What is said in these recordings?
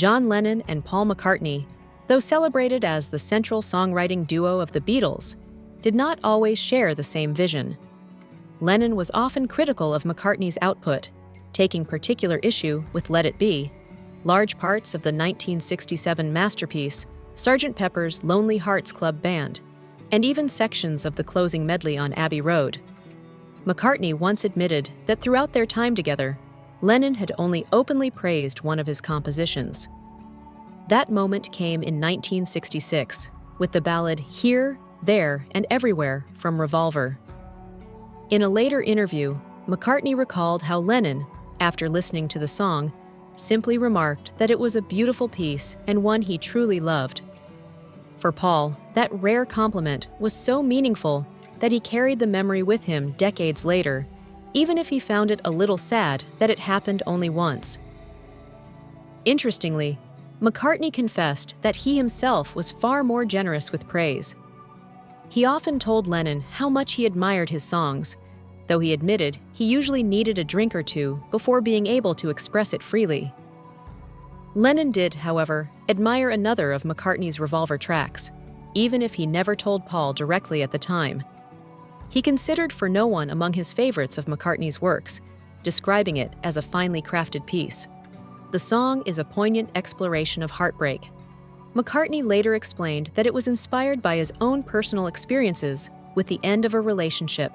John Lennon and Paul McCartney, though celebrated as the central songwriting duo of the Beatles, did not always share the same vision. Lennon was often critical of McCartney's output, taking particular issue with Let It Be, large parts of the 1967 masterpiece, Sgt. Pepper's Lonely Hearts Club Band, and even sections of the closing medley on Abbey Road. McCartney once admitted that throughout their time together, Lennon had only openly praised one of his compositions. That moment came in 1966, with the ballad Here, There, and Everywhere from Revolver. In a later interview, McCartney recalled how Lennon, after listening to the song, simply remarked that it was a beautiful piece and one he truly loved. For Paul, that rare compliment was so meaningful that he carried the memory with him decades later, even if he found it a little sad that it happened only once. Interestingly, McCartney confessed that he himself was far more generous with praise. He often told Lennon how much he admired his songs, though he admitted he usually needed a drink or two before being able to express it freely. Lennon did, however, admire another of McCartney's Revolver tracks, even if he never told Paul directly at the time. He considered For No One among his favorites of McCartney's works, describing it as a finely crafted piece. The song is a poignant exploration of heartbreak. McCartney later explained that it was inspired by his own personal experiences with the end of a relationship.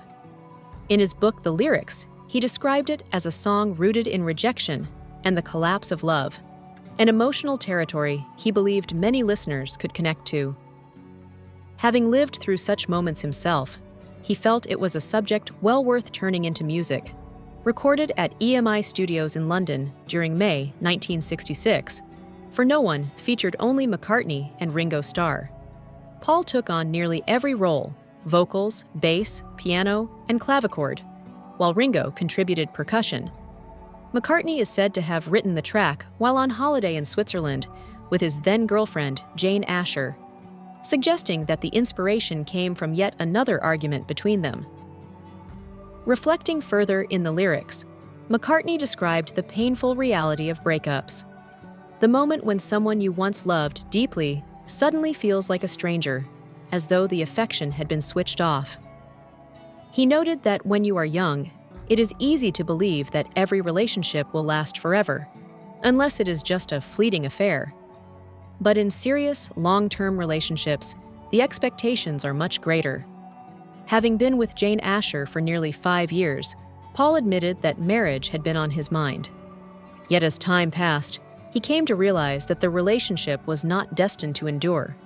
In his book The Lyrics, he described it as a song rooted in rejection and the collapse of love, an emotional territory he believed many listeners could connect to. Having lived through such moments himself, he felt it was a subject well worth turning into music. Recorded at EMI Studios in London during May 1966, For No One featured only McCartney and Ringo Starr. Paul took on nearly every role: vocals, bass, piano, and clavichord, while Ringo contributed percussion. McCartney is said to have written the track while on holiday in Switzerland with his then-girlfriend Jane Asher, suggesting that the inspiration came from yet another argument between them. Reflecting further in the lyrics, McCartney described the painful reality of breakups. The moment when someone you once loved deeply suddenly feels like a stranger, as though the affection had been switched off. He noted that when you are young, it is easy to believe that every relationship will last forever, unless it is just a fleeting affair. But in serious, long-term relationships, the expectations are much greater. Having been with Jane Asher for nearly 5 years, Paul admitted that marriage had been on his mind. Yet as time passed, he came to realize that the relationship was not destined to endure.